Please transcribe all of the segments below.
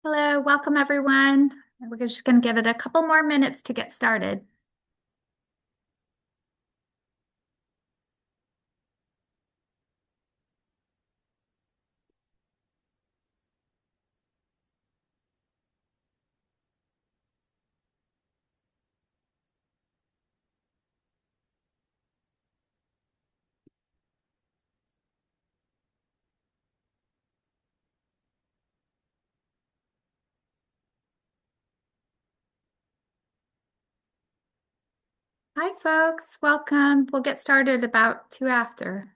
Hello, welcome everyone. We're just going to give it a couple more minutes to get started. Hi, folks. Welcome. We'll get started about 2 after.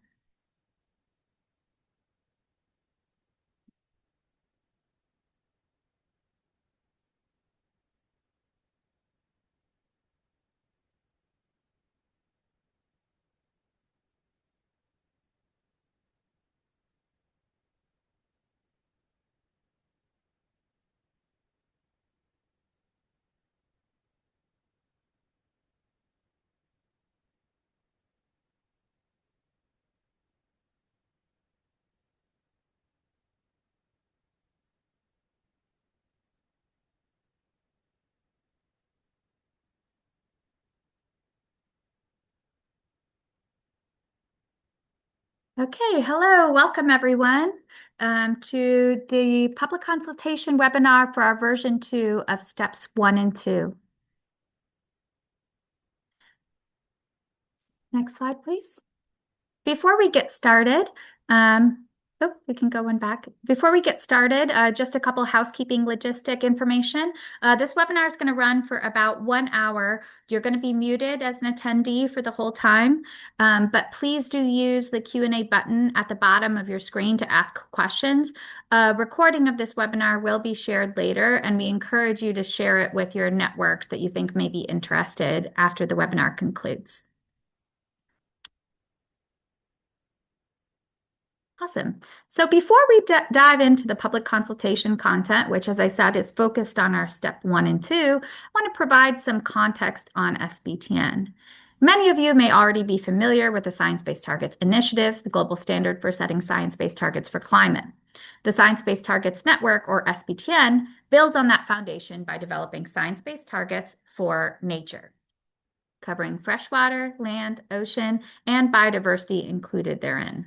Okay, hello. Welcome everyone to the public consultation webinar for our version 2 of steps 1 and 2. Next slide, please. Before we get started, we can go one back. Before we get started, just a couple housekeeping logistic information. This webinar is going to run for about 1 hour. You're going to be muted as an attendee for the whole time, but please do use the Q&A button at the bottom of your screen to ask questions. A recording of this webinar will be shared later, and we encourage you to share it with your networks that you think may be interested after the webinar concludes. Awesome. So before we dive into the public consultation content, which, as I said, is focused on our step 1 and 2, I want to provide some context on SBTN. Many of you may already be familiar with the Science-Based Targets Initiative, the global standard for setting science-based targets for climate. The Science-Based Targets Network, or SBTN, builds on that foundation by developing science-based targets for nature, covering freshwater, land, ocean, and biodiversity included therein.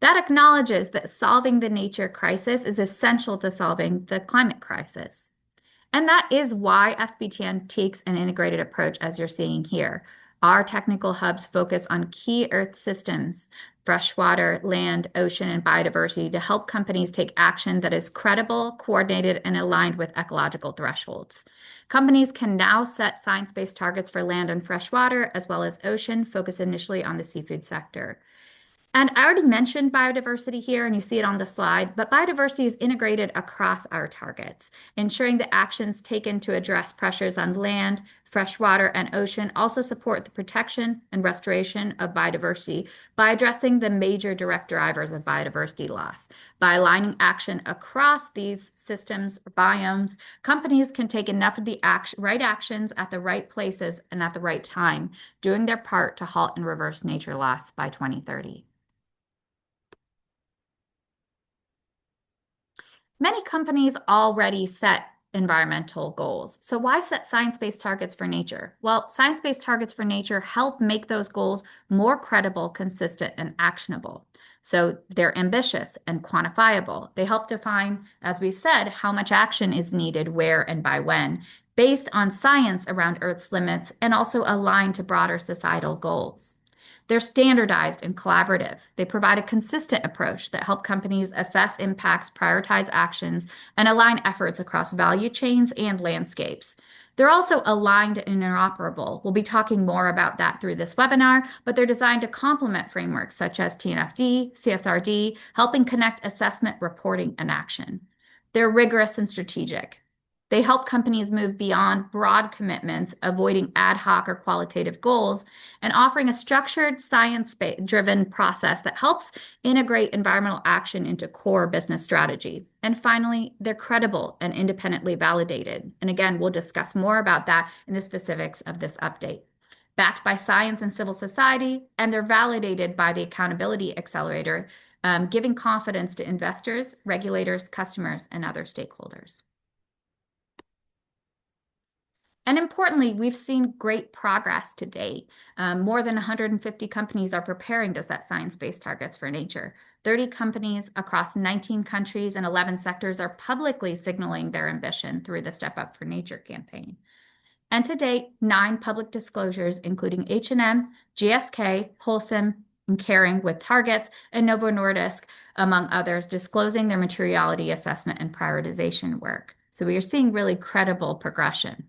That acknowledges that solving the nature crisis is essential to solving the climate crisis. And that is why SBTN takes an integrated approach, as you're seeing here. Our technical hubs focus on key Earth systems, freshwater, land, ocean, and biodiversity to help companies take action that is credible, coordinated, and aligned with ecological thresholds. Companies can now set science-based targets for land and freshwater, as well as ocean, focus initially on the seafood sector. And I already mentioned biodiversity here, and you see it on the slide, but biodiversity is integrated across our targets, ensuring that actions taken to address pressures on land, freshwater, and ocean also support the protection and restoration of biodiversity by addressing the major direct drivers of biodiversity loss. By aligning action across these systems or biomes, companies can take enough of the right actions at the right places and at the right time, doing their part to halt and reverse nature loss by 2030. Many companies already set environmental goals. So why set science-based targets for nature? Well, science-based targets for nature help make those goals more credible, consistent, and actionable. So they're ambitious and quantifiable. They help define, as we've said, how much action is needed, where, and by when, based on science around Earth's limits and also aligned to broader societal goals. They're standardized and collaborative. They provide a consistent approach that help companies assess impacts, prioritize actions, and align efforts across value chains and landscapes. They're also aligned and interoperable. We'll be talking more about that through this webinar, but they're designed to complement frameworks such as TNFD, CSRD, helping connect assessment, reporting, and action. They're rigorous and strategic. They help companies move beyond broad commitments, avoiding ad hoc or qualitative goals, and offering a structured, science-driven process that helps integrate environmental action into core business strategy. And finally, they're credible and independently validated. And again, we'll discuss more about that in the specifics of this update. Backed by science and civil society, and they're validated by the Accountability Accelerator, giving confidence to investors, regulators, customers, and other stakeholders. And importantly, we've seen great progress to date. More than 150 companies are preparing to set science-based targets for nature. 30 companies across 19 countries and 11 sectors are publicly signaling their ambition through the Step Up for Nature campaign. And to date, 9 public disclosures, including H&M, GSK, Wholesome, and Caring with Targets, and Novo Nordisk, among others, disclosing their materiality assessment and prioritization work. So we are seeing really credible progression.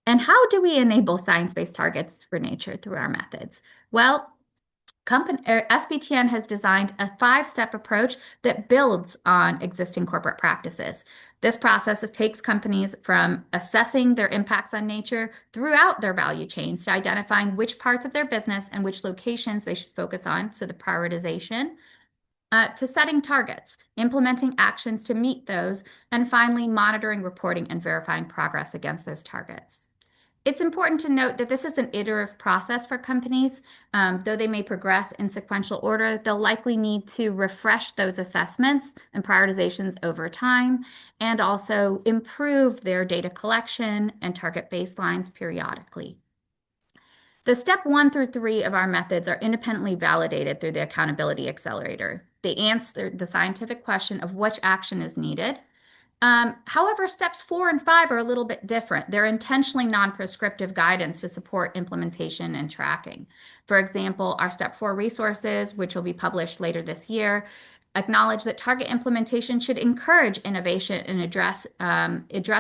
And how do we enable science-based targets for nature through our methods? Well, SBTN has designed a 5-step approach that builds on existing corporate practices. This process takes companies from assessing their impacts on nature throughout their value chains to identifying which parts of their business and which locations they should focus on, so the prioritization, to setting targets, implementing actions to meet those, and finally monitoring, reporting, and verifying progress against those targets. It's important to note that this is an iterative process for companies. Though they may progress in sequential order, they'll likely need to refresh those assessments and prioritizations over time, and also improve their data collection and target baselines periodically. The step 1 through 3 of our methods are independently validated through the Accountability Accelerator. They answer the scientific question of which action is needed. However, steps 4 and 5 are a little bit different. They're intentionally non-prescriptive guidance to support implementation and tracking. For example, our step 4 resources, which will be published later this year, acknowledge that target implementation should encourage innovation and address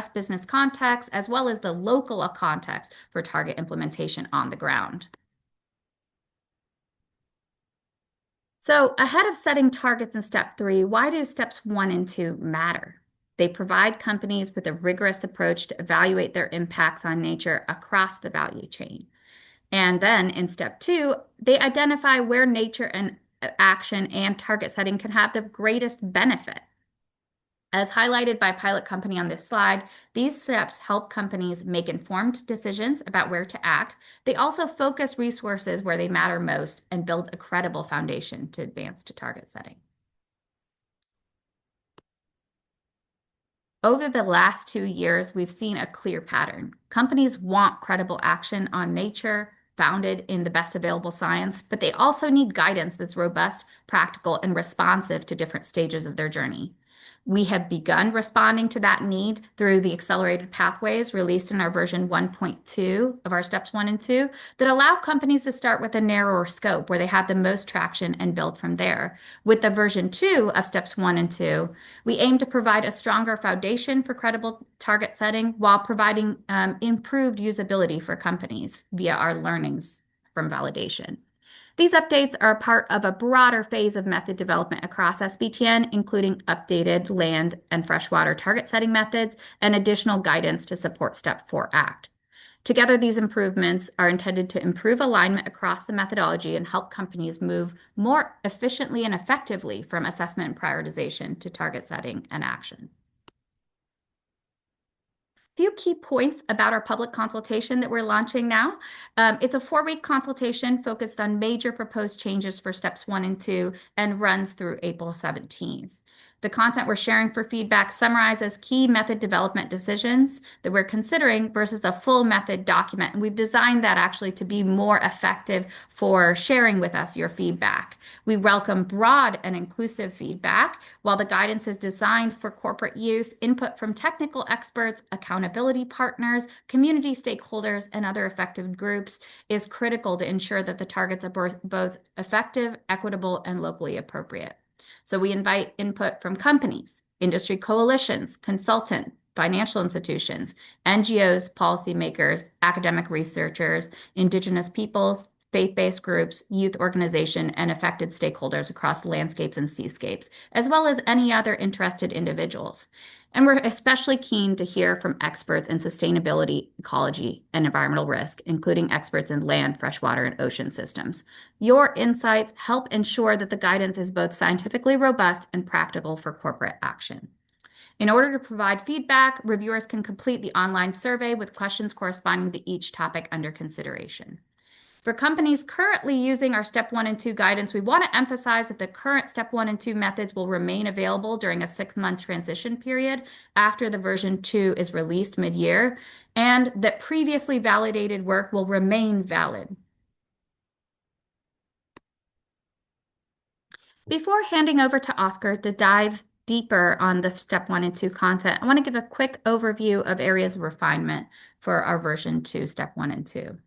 business context as well as the local context for target implementation on the ground. So ahead of setting targets in step 3, why do steps 1 and 2 matter? They provide companies with a rigorous approach to evaluate their impacts on nature across the value chain. And then in step 2, they identify where nature and action and target setting can have the greatest benefit. As highlighted by pilot company on this slide, these steps help companies make informed decisions about where to act. They also focus resources where they matter most and build a credible foundation to advance to target setting. Over the last 2 years, we've seen a clear pattern. Companies want credible action on nature, founded in the best available science, but they also need guidance that's robust, practical, and responsive to different stages of their journey. We have begun responding to that need through the accelerated pathways released in our version 1.2 of our steps 1 and 2 that allow companies to start with a narrower scope where they have the most traction and build from there. With the version 2 of steps 1 and 2, we aim to provide a stronger foundation for credible target setting while providing improved usability for companies via our learnings from validation. These updates are part of a broader phase of method development across SBTN, including updated land and freshwater target setting methods and additional guidance to support Step 4 Act. Together, these improvements are intended to improve alignment across the methodology and help companies move more efficiently and effectively from assessment and prioritization to target setting and action. Few key points about our public consultation that we're launching now. It's a 4-week consultation focused on major proposed changes for steps 1 and 2 and runs through April 17th. The content we're sharing for feedback summarizes key method development decisions that we're considering versus a full method document. And we've designed that actually to be more effective for sharing with us your feedback. We welcome broad and inclusive feedback. While the guidance is designed for corporate use, input from technical experts, accountability partners, community stakeholders, and other affected groups is critical to ensure that the targets are both effective, equitable, and locally appropriate. So we invite input from companies, industry coalitions, consultants, financial institutions, NGOs, policymakers, academic researchers, Indigenous peoples, faith-based groups, youth organization, and affected stakeholders across landscapes and seascapes, as well as any other interested individuals. And we're especially keen to hear from experts in sustainability, ecology, and environmental risk, including experts in land, freshwater, and ocean systems. Your insights help ensure that the guidance is both scientifically robust and practical for corporate action. In order to provide feedback, reviewers can complete the online survey with questions corresponding to each topic under consideration. For companies currently using our step 1 and 2 guidance, we want to emphasize that the current step 1 and 2 methods will remain available during a 6-month transition period after the version 2 is released mid-year, and that previously validated work will remain valid. Before handing over to Oscar to dive deeper on the step 1 and 2 content, I want to give a quick overview of areas of refinement for our version 2, step 1 and 2.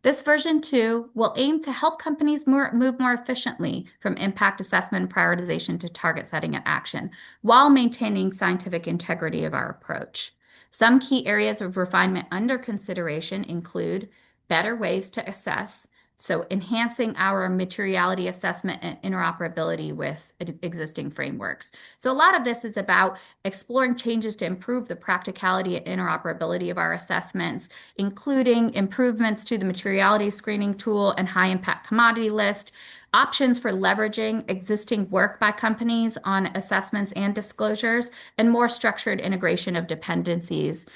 This version 2 will aim to help companies move more efficiently from impact assessment and prioritization to target setting and action, while maintaining scientific integrity of our approach. Some key areas of refinement under consideration include better ways to assess, so enhancing our materiality assessment and interoperability with existing frameworks. So a lot of this is about exploring changes to improve the practicality and interoperability of our assessments, including improvements to the materiality screening tool and high impact commodity list, options for leveraging existing work by companies on assessments and disclosures, and more structured integration of dependencies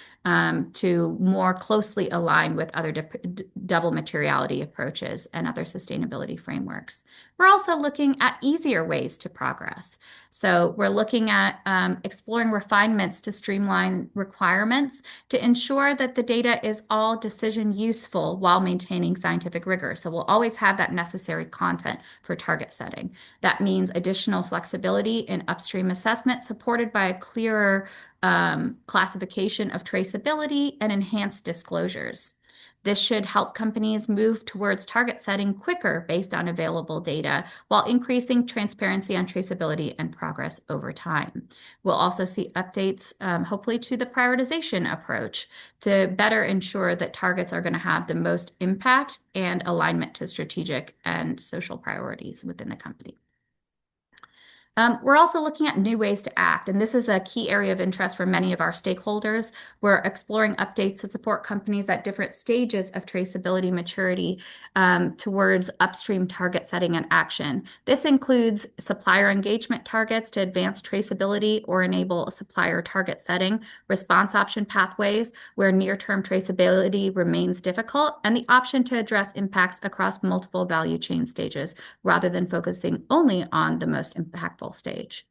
to more closely align with other double materiality approaches and other sustainability frameworks. We're also looking at easier ways to progress. So we're looking at exploring refinements to streamline requirements to ensure that the data is all decision useful while maintaining scientific rigor. So we'll always have that necessary content for target setting. That means additional flexibility in upstream assessment supported by a clearer classification of traceability and enhanced disclosures. This should help companies move towards target setting quicker based on available data while increasing transparency on traceability and progress over time. We'll also see updates, hopefully, to the prioritization approach to better ensure that targets are going to have the most impact and alignment to strategic and social priorities within the company. We're also looking at new ways to act, and this is a key area of interest for many of our stakeholders. We're exploring updates to support companies at different stages of traceability maturity towards upstream target setting and action. This includes supplier engagement targets to advance traceability or enable supplier target setting, response option pathways where near-term traceability remains difficult, and the option to address impacts across multiple value chain stages rather than focusing only on the most impactful stage.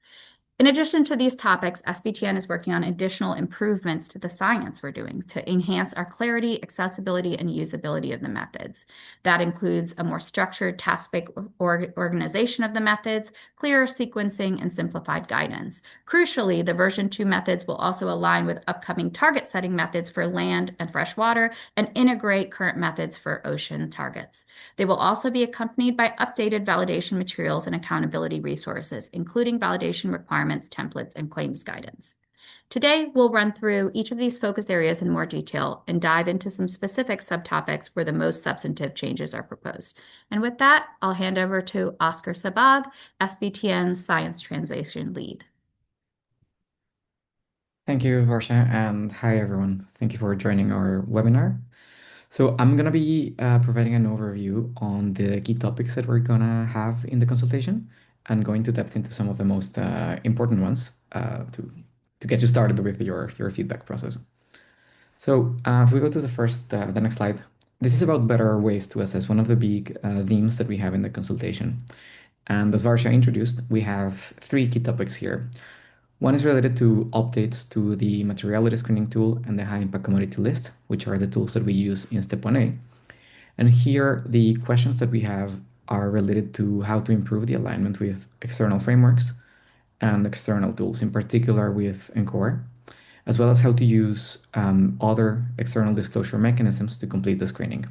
In addition to these topics, SBTN is working on additional improvements to the science we're doing to enhance our clarity, accessibility, and usability of the methods. That includes a more structured task-based organization of the methods, clearer sequencing, and simplified guidance. Crucially, the version 2 methods will also align with upcoming target setting methods for land and freshwater and integrate current methods for ocean targets. They will also be accompanied by updated validation materials and accountability resources, including validation requirements, templates, and claims guidance. Today, we'll run through each of these focus areas in more detail and dive into some specific subtopics where the most substantive changes are proposed. And with that, I'll hand over to Oscar Sabag, SBTN's Science Translation Lead. Thank you, Varsha, and hi, everyone. Thank you for joining our webinar. So I'm going to be providing an overview on the key topics that we're going to have in the consultation and go into depth into some of the most important ones to get you started with your feedback process. So if we go to the next slide, this is about better ways to assess one of the big themes that we have in the consultation. And as Varsha introduced, we have 3 key topics here. One is related to updates to the materiality screening tool and the high impact commodity list, which are the tools that we use in step 1A. And here, the questions that we have are related to how to improve the alignment with external frameworks and external tools, in particular with Encore, as well as how to use other external disclosure mechanisms to complete the screening.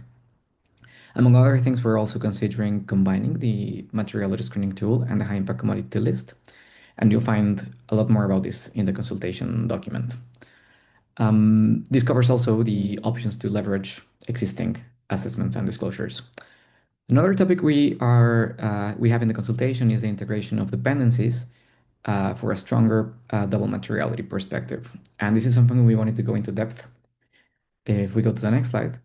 Among other things, we're also considering combining the materiality screening tool and the high impact commodity list. And you'll find a lot more about this in the consultation document. This covers also the options to leverage existing assessments and disclosures. Another topic we have in the consultation is the integration of dependencies for a stronger double materiality perspective. And this is something we wanted to go into depth. If we go to the next slide.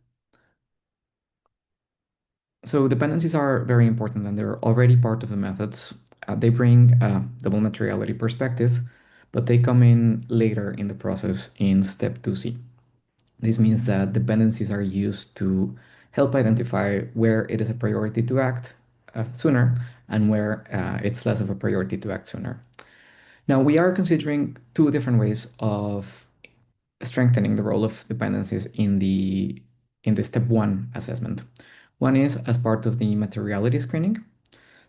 So dependencies are very important and they're already part of the methods. They bring a double materiality perspective, but they come in later in the process in step 2C. This means that dependencies are used to help identify where it is a priority to act sooner and where it's less of a priority to act sooner. Now, we are considering two different ways of strengthening the role of dependencies in the step one assessment. One is as part of the materiality screening.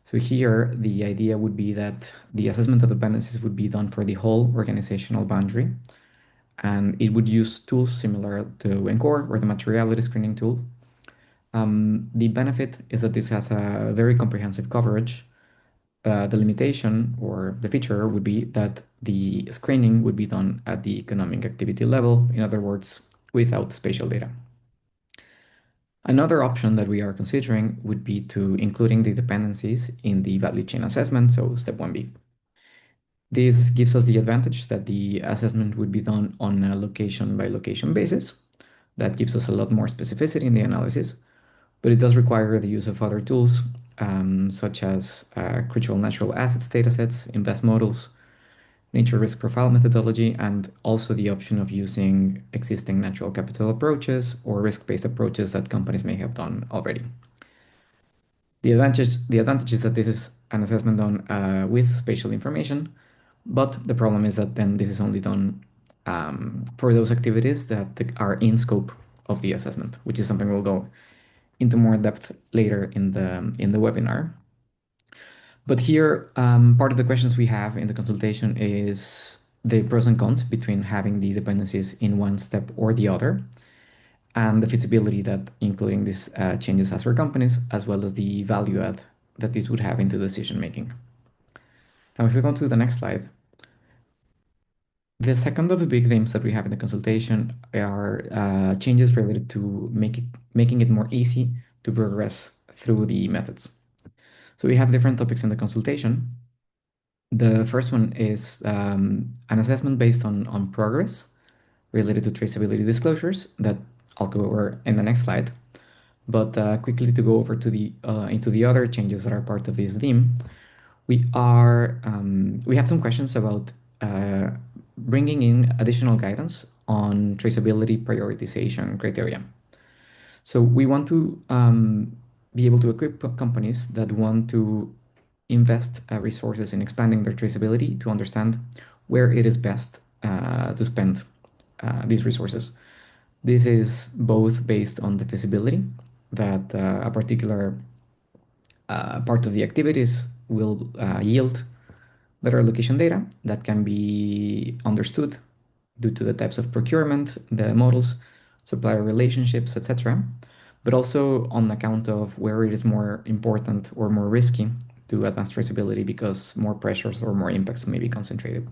So here, the idea would be that the assessment of dependencies would be done for the whole organizational boundary, and it would use tools similar to ENCORE or the materiality screening tool. The benefit is that this has a very comprehensive coverage. The limitation or the feature would be that the screening would be done at the economic activity level, in other words, without spatial data. Another option that we are considering would be to including the dependencies in the value chain assessment, so step 1B. This gives us the advantage that the assessment would be done on a location by location basis. That gives us a lot more specificity in the analysis, but it does require the use of other tools, such as critical natural assets datasets, invest models, nature risk profile methodology, and also the option of using existing natural capital approaches or risk-based approaches that companies may have done already. The advantage is that this is an assessment done with spatial information, but the problem is that then this is only done for those activities that are in scope of the assessment, which is something we'll go into more depth later in the webinar. But here, part of the questions we have in the consultation is the pros and cons between having the dependencies in one step or the other, and the feasibility that including these changes as for companies, as well as the value add that this would have into decision making. Now, if we go to the next slide, the second of the big themes that we have in the consultation are changes related to making it more easy to progress through the methods. So we have different topics in the consultation. The first one is an assessment based on progress related to traceability disclosures that I'll go over in the next slide. But quickly to go over to the into the other changes that are part of this theme, we have some questions about bringing in additional guidance on traceability prioritization criteria. So we want to be able to equip companies that want to invest resources in expanding their traceability to understand where it is best to spend these resources. This is both based on the feasibility that a particular part of the activities will yield better location data that can be understood due to the types of procurement, the models, supplier relationships, etc. But also on account of where it is more important or more risky to advance traceability because more pressures or more impacts may be concentrated.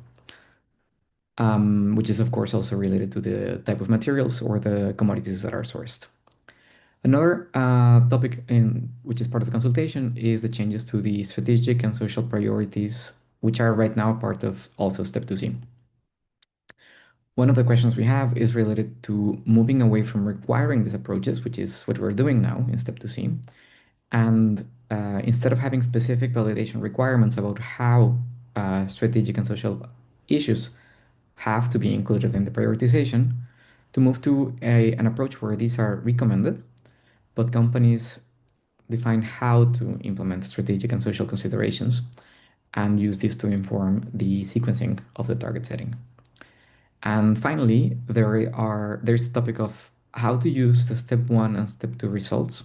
Which is of course also related to the type of materials or the commodities that are sourced. Another topic which is part of the consultation is the changes to the strategic and social priorities, which are right now part of also step 2C. One of the questions we have is related to moving away from requiring these approaches, which is what we're doing now in step 2C. And instead of having specific validation requirements about how strategic and social issues have to be included in the prioritization, to move to an approach where these are recommended, but companies define how to implement strategic and social considerations and use this to inform the sequencing of the target setting. And finally, there's the topic of how to use the step 1 and step 2 results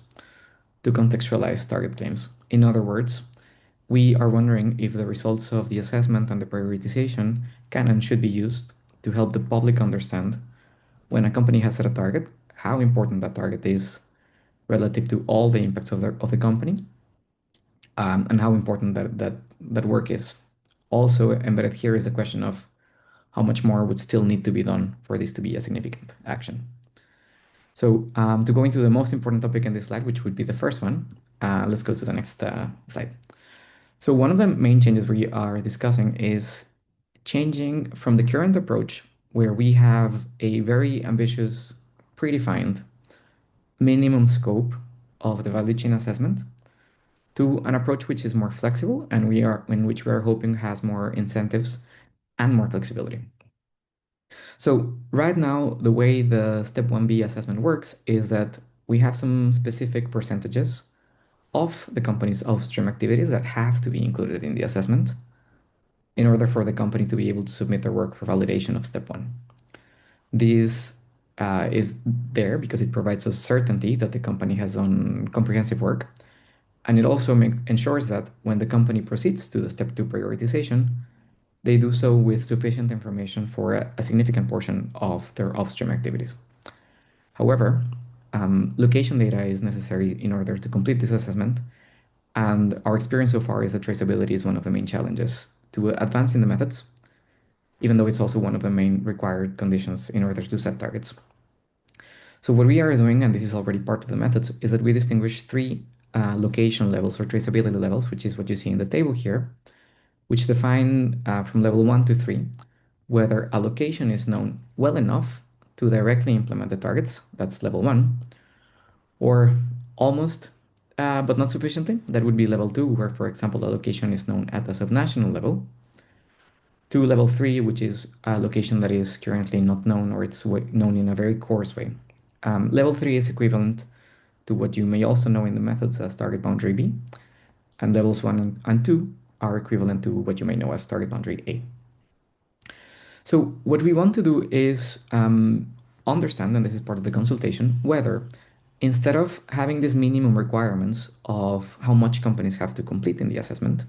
to contextualize target claims. In other words, we are wondering if the results of the assessment and the prioritization can and should be used to help the public understand when a company has set a target, how important that target is relative to all the impacts of the company, and how important that work is. Also embedded here is the question of how much more would still need to be done for this to be a significant action. So to go into the most important topic in this slide, which would be the first one, let's go to the next slide. So one of the main changes we are discussing is changing from the current approach where we have a very ambitious, predefined minimum scope of the value chain assessment to an approach which is more flexible and in which we are hoping has more incentives and more flexibility. So right now, the way the step 1B assessment works is that we have some specific percentages of the company's upstream activities that have to be included in the assessment in order for the company to be able to submit their work for validation of step one. This is there because it provides us certainty that the company has done comprehensive work, and it also ensures that when the company proceeds to the step two prioritization, they do so with sufficient information for a significant portion of their upstream activities. However, location data is necessary in order to complete this assessment, and our experience so far is that traceability is one of the main challenges to advancing the methods, even though it's also one of the main required conditions in order to set targets. So what we are doing, and this is already part of the methods, is that we distinguish three location levels or traceability levels, which is what you see in the table here, which define from level 1 to 3 whether a location is known well enough to directly implement the targets, that's level 1, or almost, but not sufficiently, that would be level 2, where, for example, a location is known at a subnational level, to level 3, which is a location that is currently not known or it's known in a very coarse way. Level 3 is equivalent to what you may also know in the methods as target boundary B, and levels 1 and 2 are equivalent to what you may know as target boundary A. So what we want to do is understand, and this is part of the consultation, whether instead of having these minimum requirements of how much companies have to complete in the assessment,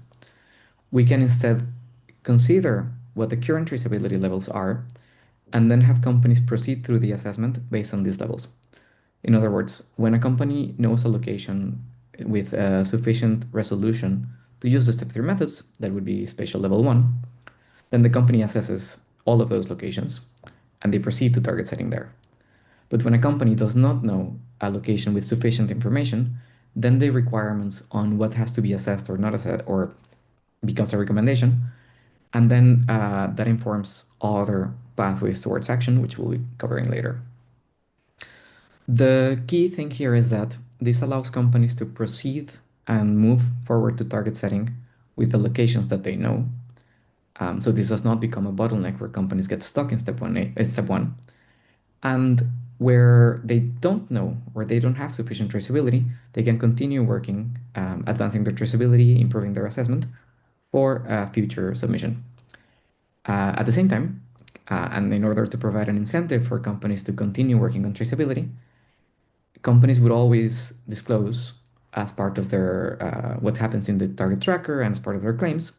we can instead consider what the current traceability levels are and then have companies proceed through the assessment based on these levels. In other words, when a company knows a location with sufficient resolution to use the step 3 methods, that would be spatial level 1, then the company assesses all of those locations and they proceed to target setting there. But when a company does not know a location with sufficient information, then the requirements on what has to be assessed or not assessed or becomes a recommendation. And then that informs other pathways towards action, which we'll be covering later. The key thing here is that this allows companies to proceed and move forward to target setting with the locations that they know. So this does not become a bottleneck where companies get stuck in step one, and where they don't know or they don't have sufficient traceability, they can continue working, advancing their traceability, improving their assessment for future submission. At the same time, and in order to provide an incentive for companies to continue working on traceability, companies would always disclose as part of their what happens in the target tracker and as part of their claims,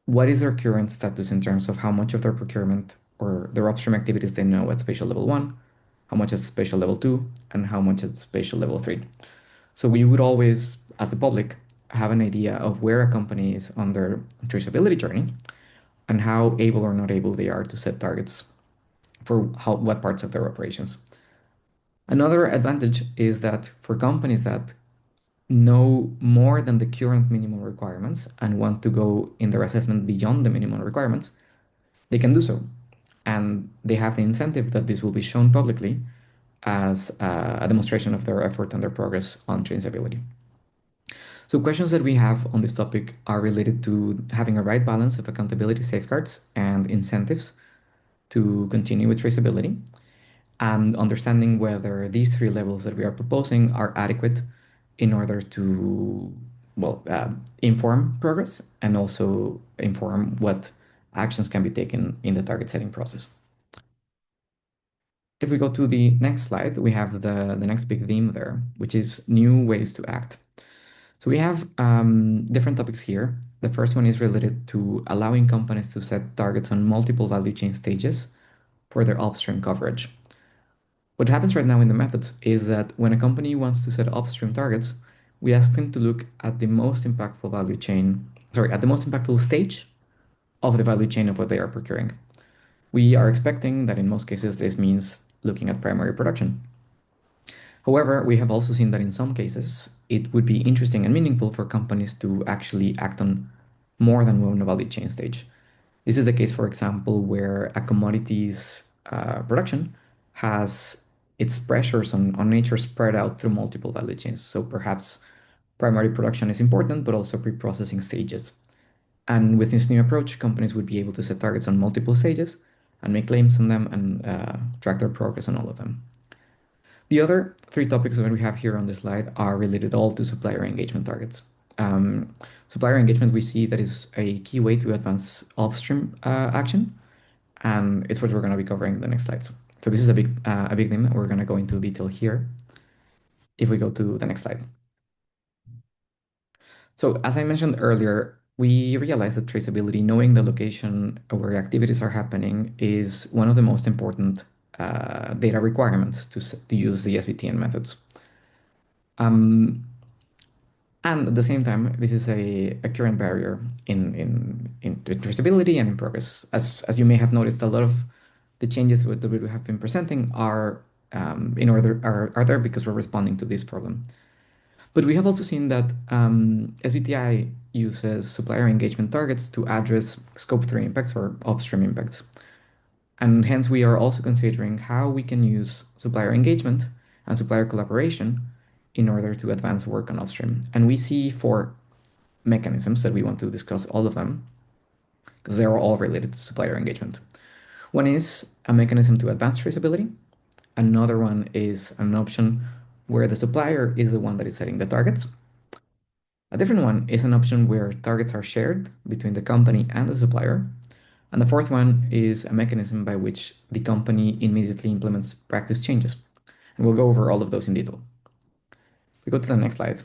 what is their current status in terms of how much of their procurement or their upstream activities they know at spatial level 1, how much at spatial level 2, and how much at spatial level 3. So we would always, as the public, have an idea of where a company is on their traceability journey and how able or not able they are to set targets for what parts of their operations. Another advantage is that for companies that know more than the current minimum requirements and want to go in their assessment beyond the minimum requirements, they can do so. And they have the incentive that this will be shown publicly as a demonstration of their effort and their progress on traceability. So questions that we have on this topic are related to having a right balance of accountability safeguards and incentives to continue with traceability, and understanding whether these three levels that we are proposing are adequate in order to, well, inform progress and also inform what actions can be taken in the target setting process. If we go to the next slide, we have the next big theme there, which is new ways to act. So we have different topics here. The first one is related to allowing companies to set targets on multiple value chain stages for their upstream coverage. What happens right now in the methods is that when a company wants to set upstream targets, we ask them to look at the most impactful value chain, sorry, at the most impactful stage of the value chain of what they are procuring. We are expecting that in most cases this means looking at primary production. However, we have also seen that in some cases it would be interesting and meaningful for companies to actually act on more than one value chain stage. This is the case, for example, where a commodities production has its pressures on nature spread out through multiple value chains. So perhaps primary production is important, but also pre-processing stages. And with this new approach, companies would be able to set targets on multiple stages and make claims on them and track their progress on all of them. The other three topics that we have here on the slide are related all to supplier engagement targets. Um, Supplier engagement, we see that is a key way to advance upstream action, and it's what we're going to be covering in the next slides. So this is a big theme. We're going to go into detail here if we go to the next slide. So as I mentioned earlier, we realized that traceability, knowing the location where activities are happening, is one of the most important data requirements to use the SBTN methods. Um, and at the same time, this is a current barrier in traceability and in progress. As you may have noticed, a lot of the changes that we have been presenting are there because we're responding to this problem. But we have also seen that SBTI uses supplier engagement targets to address scope 3 impacts or upstream impacts. And hence, we are also considering how we can use supplier engagement and supplier collaboration in order to advance work on upstream. And we see four mechanisms that we want to discuss, all of them, because they are all related to supplier engagement. One is a mechanism to advance traceability. Another one is an option where the supplier is the one that is setting the targets. A different one is an option where targets are shared between the company and the supplier. And the fourth one is a mechanism by which the company immediately implements practice changes. And we'll go over all of those in detail. We go to the next slide.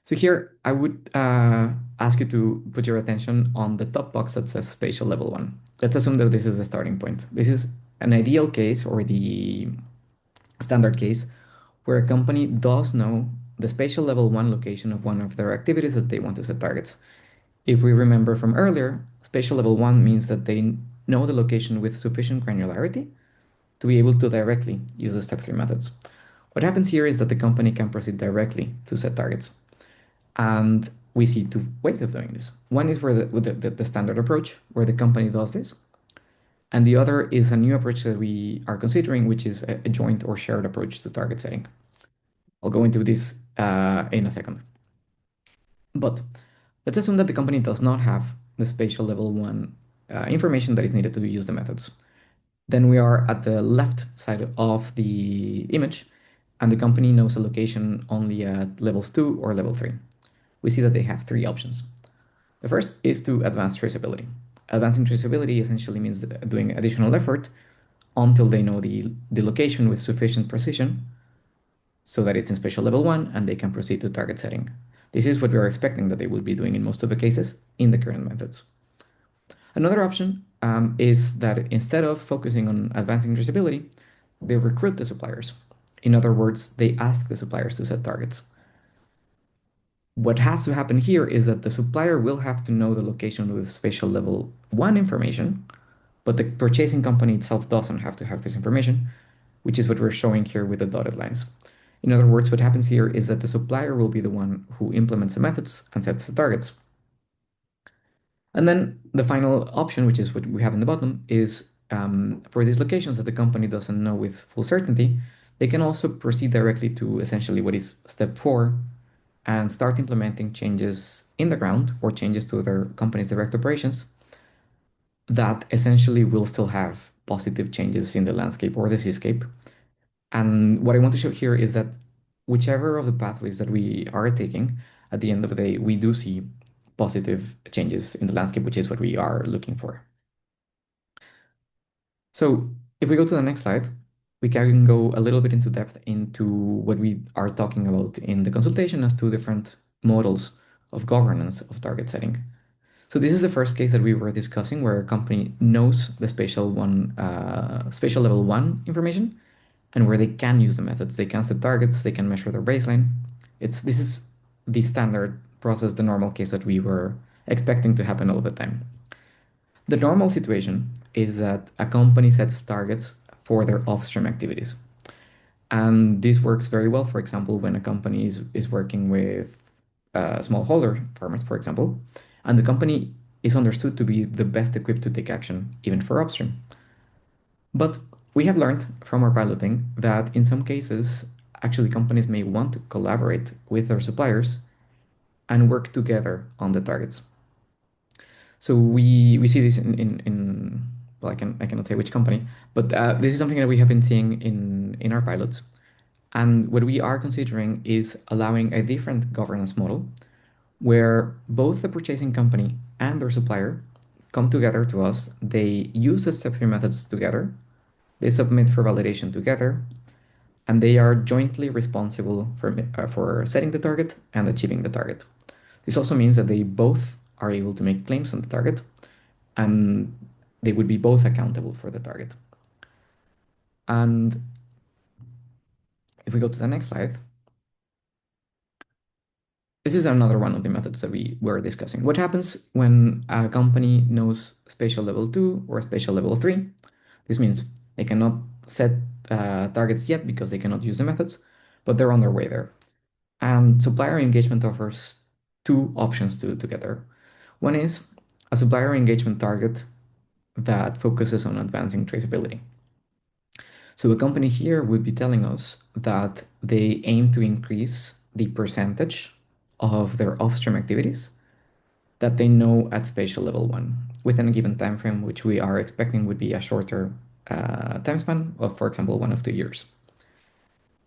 So here I would ask you to put your attention on the top box that says spatial level one. Let's assume that this is the starting point. This is an ideal case or the standard case where a company does know the spatial level one location of one of their activities that they want to set targets. If we remember from earlier, spatial level one means that they know the location with sufficient granularity to be able to directly use the step 3 methods. What happens here is that the company can proceed directly to set targets. And we see two ways of doing this. One is where the standard approach, where the company does this. And the other is a new approach that we are considering, which is a joint or shared approach to target setting. I'll go into this in a second. But let's assume that the company does not have the spatial level one information that is needed to use the methods. Then we are at the left side of the image, and the company knows a location only at levels 2 or level 3. We see that they have three options. The first is to advance traceability. Advancing traceability essentially means doing additional effort until they know the location with sufficient precision so that it's in spatial level 1 and they can proceed to target setting. This is what we are expecting that they would be doing in most of the cases in the current methods. Another option is that instead of focusing on advancing traceability, they recruit the suppliers. In other words, they ask the suppliers to set targets. What has to happen here is that the supplier will have to know the location with spatial level 1 information, but the purchasing company itself doesn't have to have this information, which is what we're showing here with the dotted lines. In other words, what happens here is that the supplier will be the one who implements the methods and sets the targets. And then the final option, which is what we have in the bottom, is for these locations that the company doesn't know with full certainty, they can also proceed directly to essentially what is step 4 and start implementing changes in the ground or changes to their company's direct operations that essentially will still have positive changes in the landscape or the seascape. And what I want to show here is that whichever of the pathways that we are taking, at the end of the day, we do see positive changes in the landscape, which is what we are looking for. So if we go to the next slide, we can go a little bit into depth into what we are talking about in the consultation as two different models of governance of target setting. So this is the first case that we were discussing where a company knows the spatial level 1 information and where they can use the methods. They can set targets, they can measure their baseline. This is the standard process, the normal case that we were expecting to happen all the time. The normal situation is that a company sets targets for their upstream activities. And this works very well, for example, when a company is working with smallholder farmers, for example, and the company is understood to be the best equipped to take action, even for upstream. But we have learned from our piloting that in some cases, actually companies may want to collaborate with their suppliers and work together on the targets. So we see this in well, I cannot say which company, but this is something that we have been seeing in our pilots. And what we are considering is allowing a different governance model where both the purchasing company and their supplier come together to us. They use the step three methods together. They submit for validation together, and they are jointly responsible for setting the target and achieving the target. This also means that they both are able to make claims on the target, and they would be both accountable for the target. And if we go to the next slide, this is another one of the methods that we were discussing. What happens when a company knows spatial level 2 or spatial level 3? This means they cannot set targets yet because they cannot use the methods, but they're on their way there. And supplier engagement offers two options to get there. One is a supplier engagement target that focuses on advancing traceability. So a company here would be telling us that they aim to increase the percentage of their upstream activities that they know at spatial level 1 within a given time frame, which we are expecting would be a shorter time span of, for example, 1 or 2 years.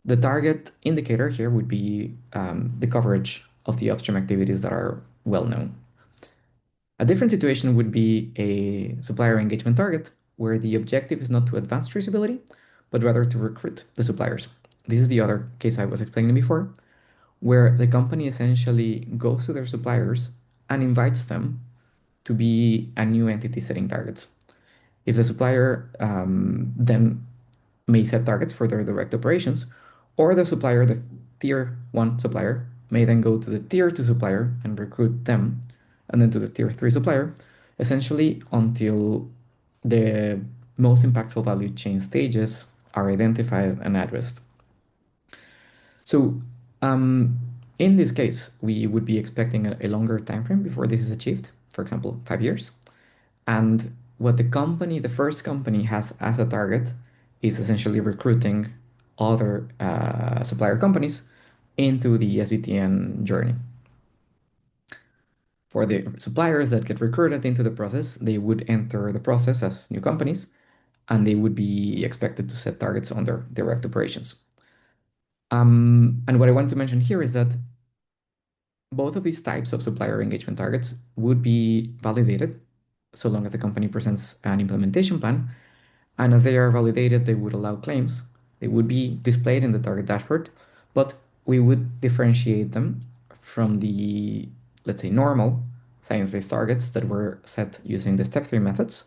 The target indicator here would be the coverage of the upstream activities that are well known. A different situation would be a supplier engagement target where the objective is not to advance traceability, but rather to recruit the suppliers. This is the other case I was explaining before, where the company essentially goes to their suppliers and invites them to be a new entity setting targets. If the supplier then may set targets for their direct operations, or the supplier, the tier 1 supplier, may then go to the tier 2 supplier and recruit them, and then to the tier 3 supplier, essentially until the most impactful value chain stages are identified and addressed. So, um, in this case, we would be expecting a longer time frame before this is achieved, for example, 5 years. And what the first company has as a target is essentially recruiting other supplier companies into the SBTN journey. For the suppliers that get recruited into the process, they would enter the process as new companies and they would be expected to set targets on their direct operations. And what I want to mention here is that both of these types of supplier engagement targets would be validated so long as the company presents an implementation plan. And as they are validated, they would allow claims. They would be displayed in the target dashboard, but we would differentiate them from the, let's say, normal science-based targets that were set using the step 3 methods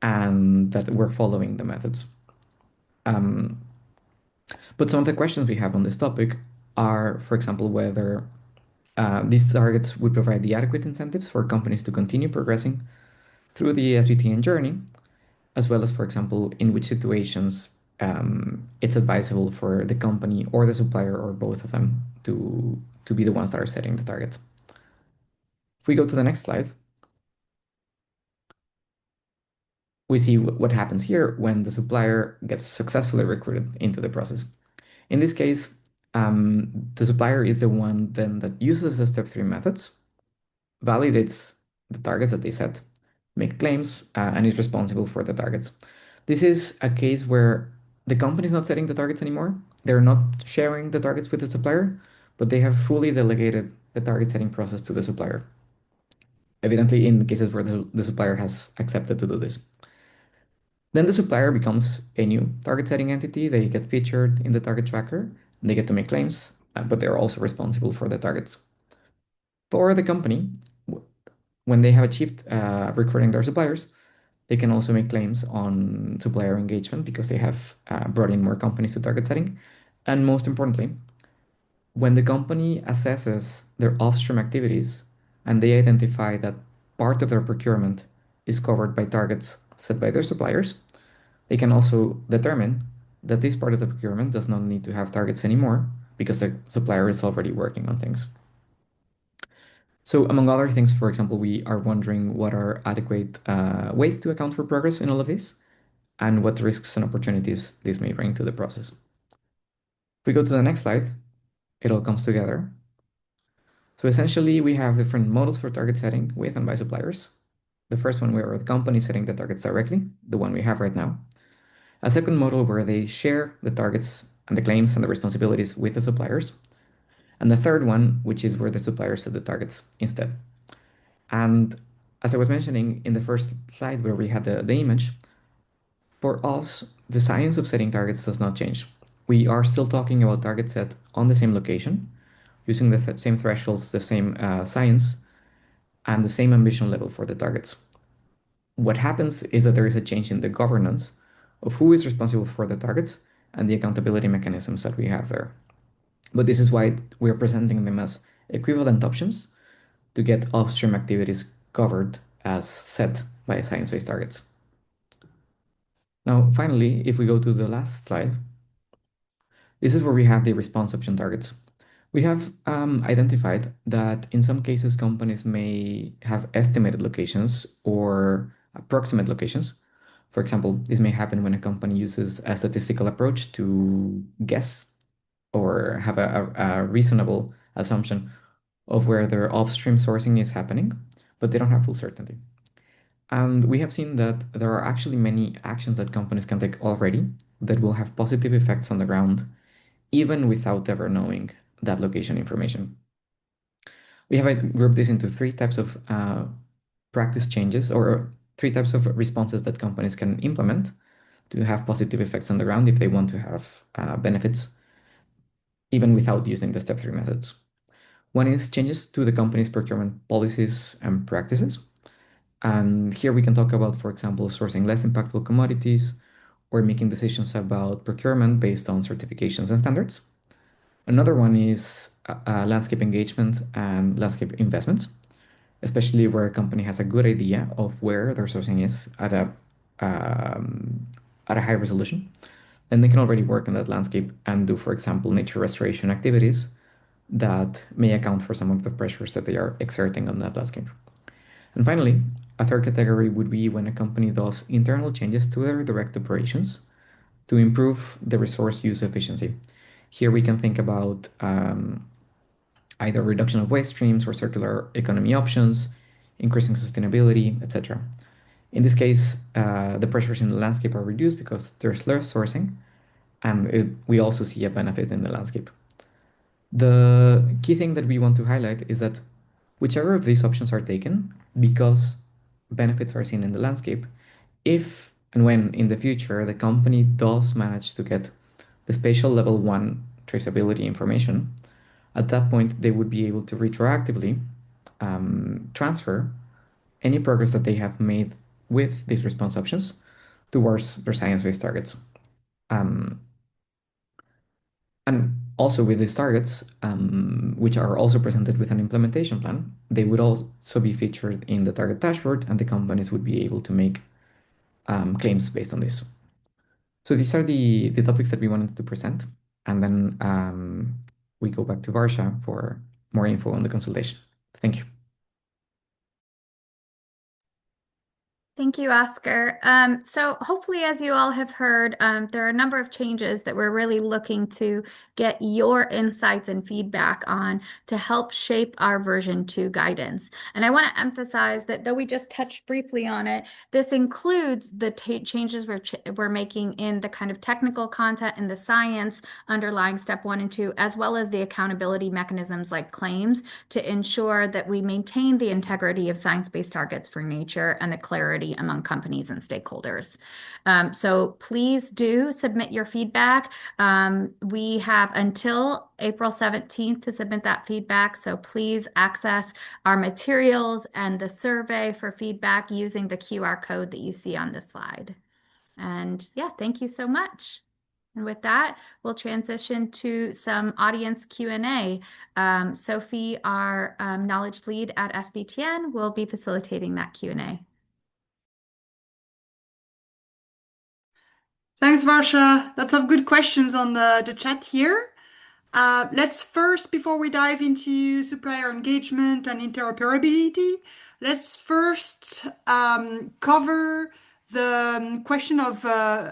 and that were following the methods. Um, but some of the questions we have on this topic are, for example, whether these targets would provide the adequate incentives for companies to continue progressing through the SBTN journey, as well as, for example, in which situations it's advisable for the company or the supplier or both of them to be the ones that are setting the target. If we go to the next slide, we see what happens here when the supplier gets successfully recruited into the process. In this case, the supplier is the one then that uses the step 3 methods, validates the targets that they set, make claims, and is responsible for the targets. This is a case where the company is not setting the targets anymore. They're not sharing the targets with the supplier, but they have fully delegated the target setting process to the supplier. Evidently, in cases where the supplier has accepted to do this. Then the supplier becomes a new target setting entity. They get featured in the target tracker. They get to make claims, but they're also responsible for the targets. For the company, when they have achieved recruiting their suppliers, they can also make claims on supplier engagement because they have brought in more companies to target setting. And most importantly, when the company assesses their upstream activities and they identify that part of their procurement is covered by targets set by their suppliers, they can also determine that this part of the procurement does not need to have targets anymore because the supplier is already working on things. So among other things, for example, we are wondering what are adequate ways to account for progress in all of this and what risks and opportunities this may bring to the process. If we go to the next slide, it all comes together. So essentially, we have different models for target setting with and by suppliers. The first one where the company setting the targets directly, the one we have right now. A second model where they share the targets and the claims and the responsibilities with the suppliers. And the third one, which is where the suppliers set the targets instead. And as I was mentioning in the first slide where we had the image, for us, the science of setting targets does not change. We are still talking about targets set on the same location, using the same thresholds, the same science, and the same ambition level for the targets. What happens is that there is a change in the governance of who is responsible for the targets and the accountability mechanisms that we have there. But this is why we're presenting them as equivalent options to get upstream activities covered as set by science-based targets. Now, finally, if we go to the last slide, this is where we have the response option targets. We have identified that in some cases, companies may have estimated locations or approximate locations. For example, this may happen when a company uses a statistical approach to guess or have a reasonable assumption of where their upstream sourcing is happening, but they don't have full certainty. And we have seen that there are actually many actions that companies can take already that will have positive effects on the ground, even without ever knowing that location information. We have grouped this into three types of practice changes or three types of responses that companies can implement to have positive effects on the ground if they want to have benefits, even without using the step three methods. One is changes to the company's procurement policies and practices. And here we can talk about, for example, sourcing less impactful commodities or making decisions about procurement based on certifications and standards. Another one is landscape engagement and landscape investments, especially where a company has a good idea of where their sourcing is um, at a high resolution. Then they can already work on that landscape and do, for example, nature restoration activities that may account for some of the pressures that they are exerting on that landscape. And finally, a third category would be when a company does internal changes to their direct operations to improve the resource use efficiency. Here we can think about either reduction of waste streams or circular economy options, increasing sustainability, etc. In this case, the pressures in the landscape are reduced because there's less sourcing, and we also see a benefit in the landscape. The key thing that we want to highlight is that whichever of these options are taken, because benefits are seen in the landscape, if and when in the future the company does manage to get the spatial level one traceability information, at that point they would be able to retroactively transfer any progress that they have made with these response options towards their science-based targets. Um, And also with these targets, which are also presented with an implementation plan, they would also be featured in the target dashboard, and the companies would be able to make claims based on this. So these are the topics that we wanted to present, and then we go back to Varsha for more info on the consultation. Thank you. Thank you, Oscar. So hopefully, as you all have heard, there are a number of changes that we're really looking to get your insights and feedback on to help shape our version 2 guidance. And I want to emphasize that though we just touched briefly on it, this includes the changes we're making in the kind of technical content and the science underlying step 1 and 2, as well as the accountability mechanisms like claims to ensure that we maintain the integrity of science-based targets for nature and the clarity among companies and stakeholders. So please do submit your feedback. We have until April 17th to submit that feedback. So please access our materials and the survey for feedback using the QR code that you see on this slide. And yeah, thank you so much. And with that, we'll transition to some audience Q&A. Sophie, our knowledge lead at SBTN, will be facilitating that Q&A. Thanks, Varsha. Lots of good questions on the chat here. Let's first, before we dive into supplier engagement and interoperability, let's first cover the question of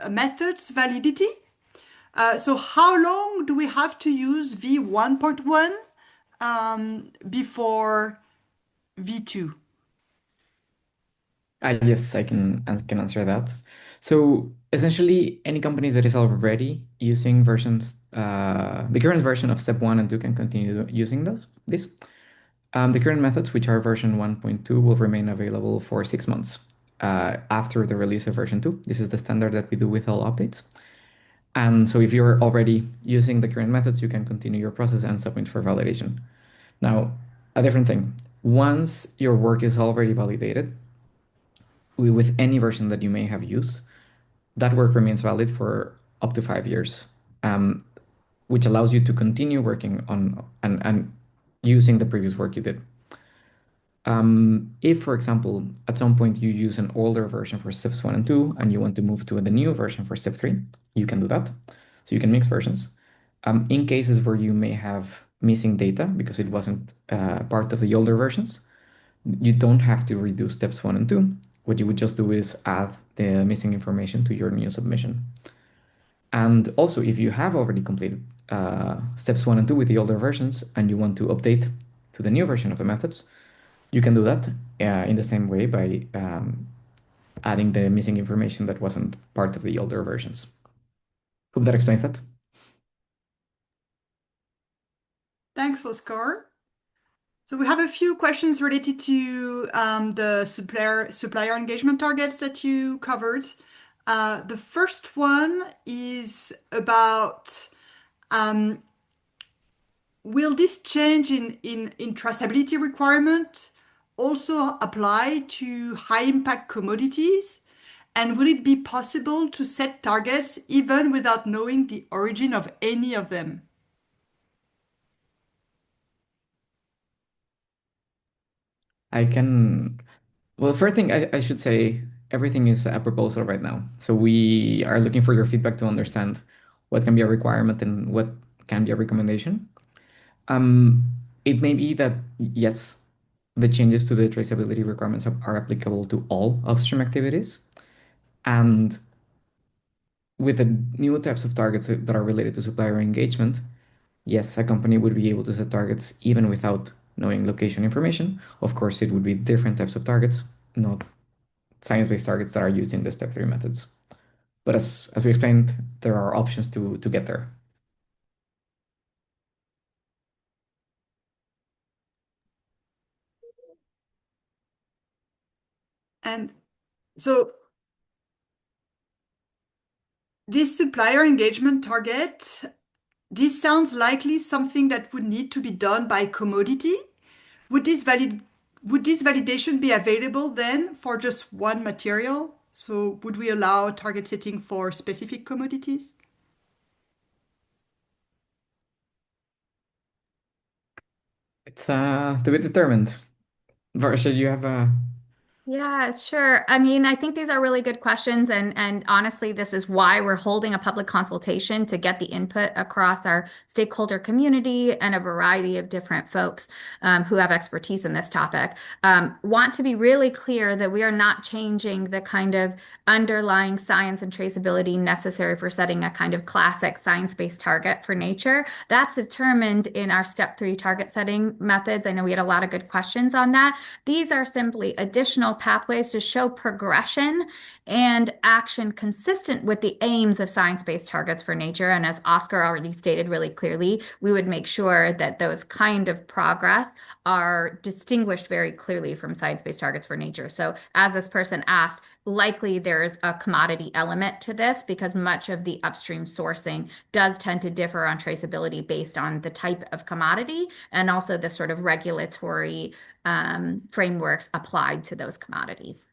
methods validity. So how long do we have to use V1.1 before V2? Yes, I can answer that. So essentially, any company that is already using the current version of step one and two can continue using this. The current methods, which are version 1.2, will remain available for 6 months after the release of version 2. This is the standard that we do with all updates. And so if you're already using the current methods, you can continue your process and submit for validation. Now, a different thing. Once your work is already validated with any version that you may have used, that work remains valid for up to 5 years, um, which allows you to continue working on and using the previous work you did. If, for example, at some point you use an older version for steps one and two, and you want to move to the new version for step three, you can do that. So you can mix versions. In cases where you may have missing data because it wasn't part of the older versions, you don't have to redo steps one and two. What you would just do is add the missing information to your new submission. And also, if you have already completed steps one and two with the older versions and you want to update to the new version of the methods, you can do that in the same way by adding the missing information that wasn't part of the older versions. Hope that explains that. Thanks, Oscar. So we have a few questions related to the supplier engagement targets that you covered. The first one is about will this change in traceability requirement also apply to high impact commodities? And will it be possible to set targets even without knowing the origin of any of them? I can, well, first thing I should say, everything is a proposal right now. So we are looking for your feedback to understand what can be a requirement and what can be a recommendation. Um, it may be that, yes, the changes to the traceability requirements are applicable to all upstream activities. And with the new types of targets that are related to supplier engagement, yes, a company would be able to set targets even without knowing location information. Of course, it would be different types of targets, not science-based targets that are used in the step three methods. But as we explained, there are options to get there. And so this supplier engagement target, this sounds likely something that would need to be done by commodity. Would this validation be available then for just one material? So would we allow target setting for specific commodities? It's to be determined. Varsha, you have a Yeah, sure. I mean, I think these are really good questions, and honestly, this is why we're holding a public consultation to get the input across our stakeholder community and a variety of different folks who have expertise in this topic. Want to be really clear that we are not changing the kind of underlying science and traceability necessary for setting a kind of classic science-based target for nature. That's determined in our step three target setting methods. I know we had a lot of good questions on that. These are simply additional pathways to show progression and action consistent with the aims of science-based targets for nature. And as Oscar already stated really clearly, we would make sure that those kind of progress are distinguished very clearly from science-based targets for nature. So as this person asked, likely there's a commodity element to this because much of the upstream sourcing does tend to differ on traceability based on the type of commodity and also the sort of regulatory frameworks applied to those commodities.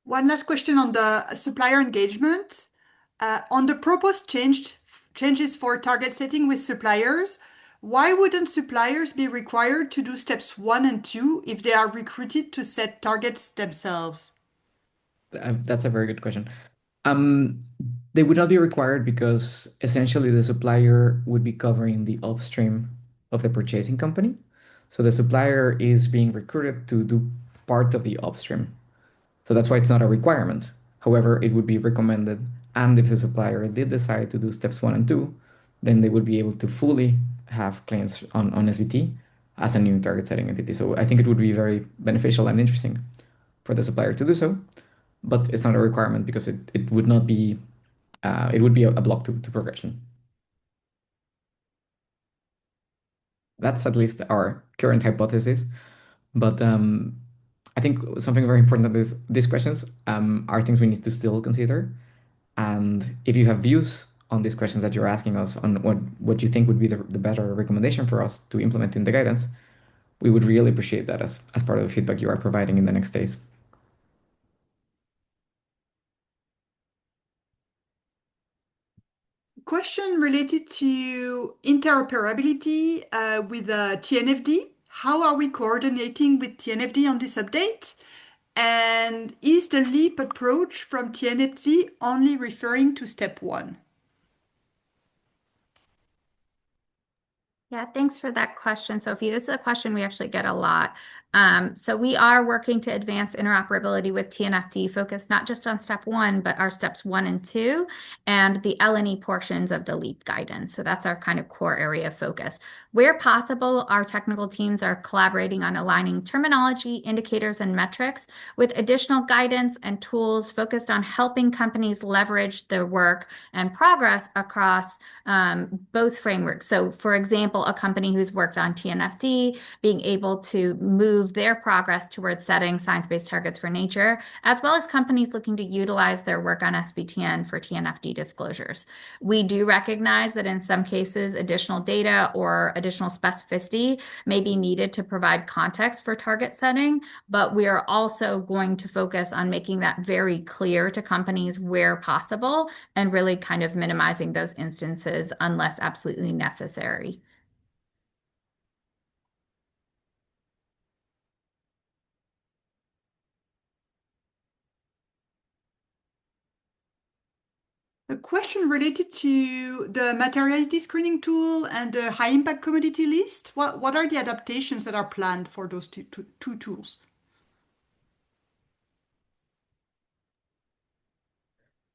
One last question on the supplier engagement. On the proposed changes for target setting with suppliers, why wouldn't suppliers be required to do steps one and two if they are recruited to set targets themselves? that's a very good question. Um, they would not be required because essentially the supplier would be covering the upstream of the purchasing company. So the supplier is being recruited to do part of the upstream. So that's why it's not a requirement. However, it would be recommended And if the supplier did decide to do steps one and two, then they would be able to fully have claims on SBT as a new target setting entity. So I think it would be very beneficial and interesting for the supplier to do so, but it's not a requirement because it would not be, it would be a block to progression. That's at least our current hypothesis. But I think something very important that is these questions are things we need to still consider. And if you have views on these questions that you're asking us on what you think would be the better recommendation for us to implement in the guidance, we would really appreciate that as part of the feedback you are providing in the next days. Question related to interoperability with TNFD. How are we coordinating with TNFD on this update? And is the LEAP approach from TNFD only referring to step one? Yeah, thanks for that question, Sophie. This is a question we actually get a lot. So we are working to advance interoperability with TNFD, focused not just on step one, but our steps 1 and 2, and the LNE portions of the LEAP guidance. So that's our kind of core area of focus. Where possible, our technical teams are collaborating on aligning terminology, indicators, and metrics with additional guidance and tools focused on helping companies leverage their work and progress across both frameworks. So, for example, a company who's worked on TNFD being able to move their progress towards setting science-based targets for nature, as well as companies looking to utilize their work on SBTN for TNFD disclosures. We do recognize that in some cases, additional data or additional specificity may be needed to provide context for target setting, but we are also going to focus on making that very clear to companies where possible and really kind of minimizing those instances unless absolutely necessary. A question related to the materiality screening tool and the high impact commodity list. What are the adaptations that are planned for those two tools?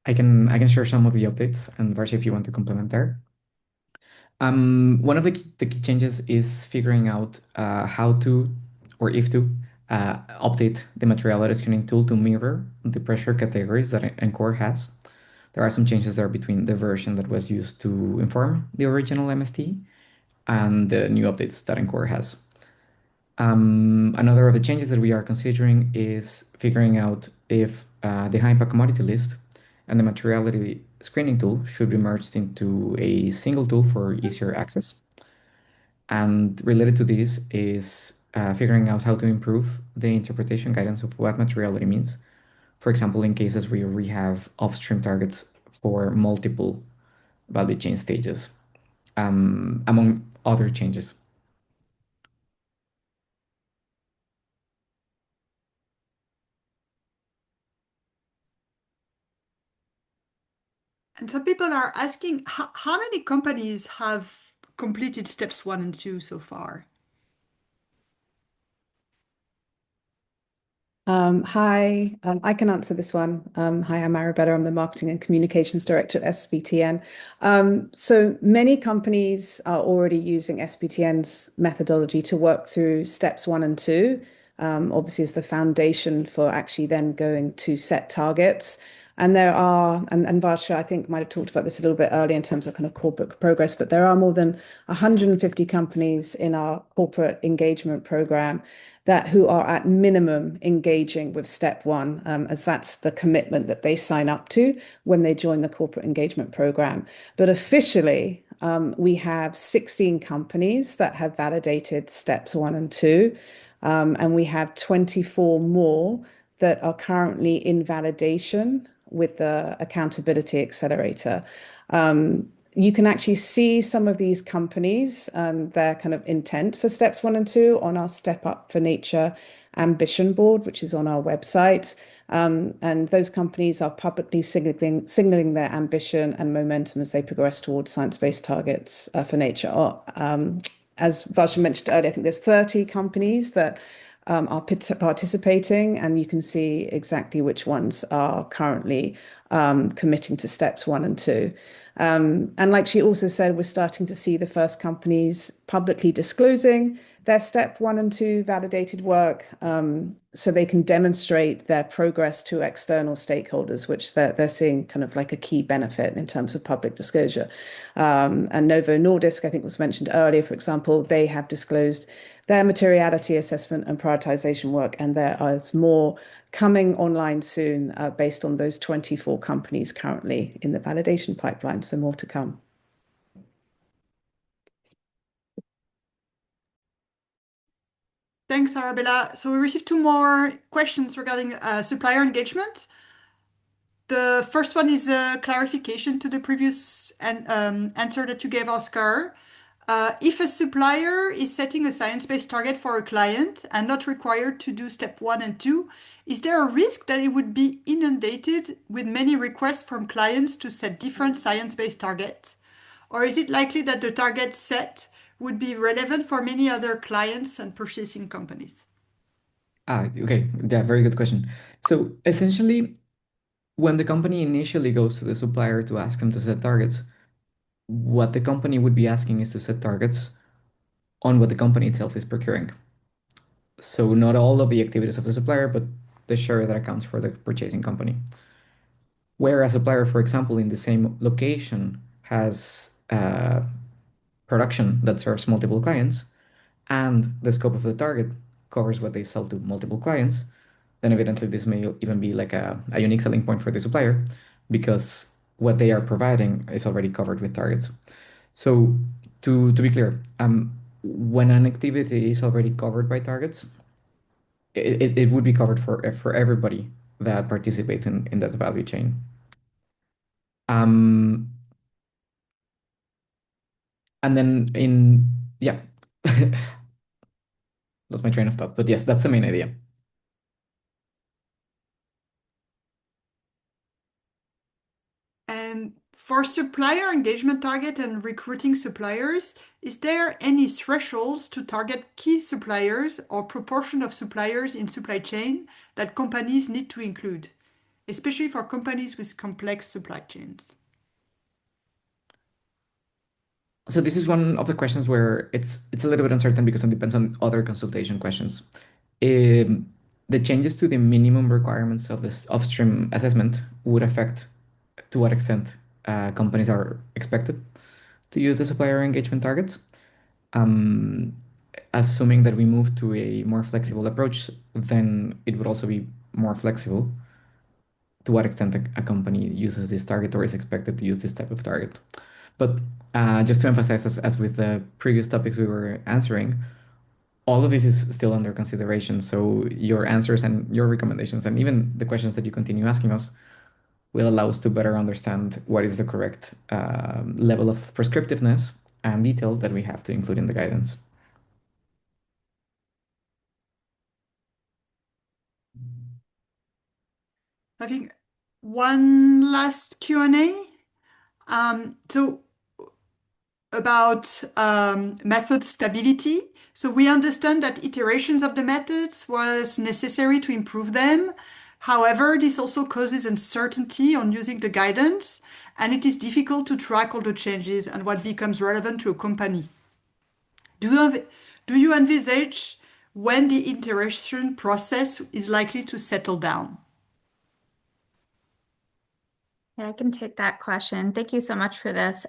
I can share some of the updates, and Varsha, if you want to complement there. One of the key changes is figuring out how to, or if to, update the materiality screening tool to mirror the pressure categories that Encore has. There are some changes there between the version that was used to inform the original MST and the new updates that Encore has. Another of the changes that we are considering is figuring out if the high impact commodity list and the materiality screening tool should be merged into a single tool for easier access. And related to this is figuring out how to improve the interpretation guidance of what materiality means. For example, in cases where we have upstream targets for multiple value chain stages, among other changes. And some people are asking how many companies have completed steps one and two so far? Hi, I can answer this one. Hi, I'm Arabella. I'm the Marketing and Communications Director at SBTN. So many companies are already using SBTN's methodology to work through steps 1 and 2, obviously as the foundation for actually then going to set targets. And there are, and Varsha, I think, might have talked about this a little bit earlier in terms of kind of corporate progress, but there are more than 150 companies in our corporate engagement program that who are at minimum engaging with step one, as that's the commitment that they sign up to when they join the corporate engagement program. But officially, we have 16 companies that have validated steps 1 and 2, and we have 24 more that are currently in validation with the Accountability Accelerator. You can actually see some of these companies and their kind of intent for steps 1 and 2 on our Step Up for Nature ambition board, which is on our website. And those companies are publicly signaling their ambition and momentum as they progress towards science-based targets for nature. As Varsha mentioned earlier, I think there's 30 companies that are participating, and you can see exactly which ones are currently committing to steps one and two. And like she also said, we're starting to see the first companies publicly disclosing their step one and two validated work, so they can demonstrate their progress to external stakeholders, which they're seeing kind of like a key benefit in terms of public disclosure. And Novo Nordisk, I think was mentioned earlier, for example, they have disclosed their materiality assessment and prioritization work, and there is more coming online soon based on those 24 companies currently in the validation pipeline, so more to come. Thanks, Arabella. So we received two more questions regarding supplier engagement. The first one is a clarification to the previous answer that you gave, Oscar. If a supplier is setting a science-based target for a client and not required to do step one and two, is there a risk that it would be inundated with many requests from clients to set different science-based targets? Or is it likely that the target set would be relevant for many other clients and purchasing companies? Okay, yeah, very good question. So essentially, when the company initially goes to the supplier to ask them to set targets, what the company would be asking is to set targets on what the company itself is procuring. So not all of the activities of the supplier, but the share that accounts for the purchasing company. Where a supplier, for example, in the same location has production that serves multiple clients, and the scope of the target covers what they sell to multiple clients, then evidently this may even be like a unique selling point for the supplier because what they are providing is already covered with targets. So to be clear, when an activity is already covered by targets, it would be covered for everybody that participates in that value chain. Um, and then yeah, that's my train of thought. But yes, that's the main idea. And for supplier engagement target and recruiting suppliers, is there any thresholds to target key suppliers or proportion of suppliers in supply chain that companies need to include, especially for companies with complex supply chains? So this is one of the questions where it's a little bit uncertain because it depends on other consultation questions. Um, the changes to the minimum requirements of this upstream assessment would affect to what extent companies are expected to use the supplier engagement targets. Um, Assuming that we move to a more flexible approach, then it would also be more flexible to what extent a company uses this target or is expected to use this type of target. But just to emphasize, as with the previous topics we were answering, all of this is still under consideration. So your answers and your recommendations, and even the questions that you continue asking us, will allow us to better understand what is the correct level of prescriptiveness and detail that we have to include in the guidance. I think one last Q&A. So about method stability. So we understand that iterations of the methods was necessary to improve them. However, this also causes uncertainty on using the guidance, and it is difficult to track all the changes and what becomes relevant to a company. Do you envisage when the iteration process is likely to settle down? Yeah, I can take that question. Thank you so much for this.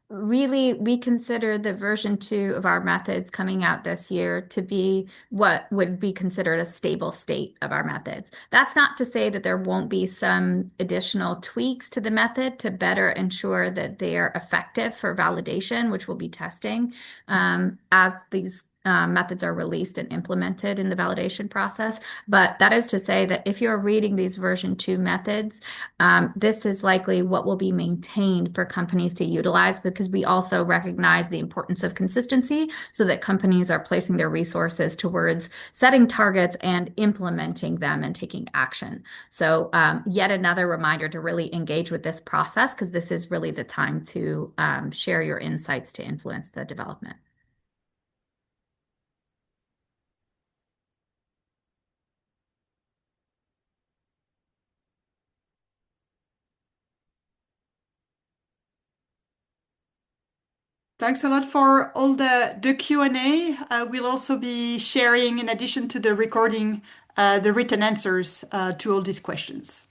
Really, we consider the version 2 of our methods coming out this year to be what would be considered a stable state of our methods. That's not to say that there won't be some additional tweaks to the method to better ensure that they are effective for validation, which we'll be testing as these methods are released and implemented in the validation process. But that is to say that if you're reading these version 2 methods, this is likely what will be maintained for companies to utilize because we also recognize the importance of consistency so that companies are placing their resources towards setting targets and implementing them and taking action. So yet another reminder to really engage with this process because this is really the time to share your insights to influence the development. Thanks a lot for all the Q&A. We'll also be sharing, in addition to the recording, the written answers to all these questions.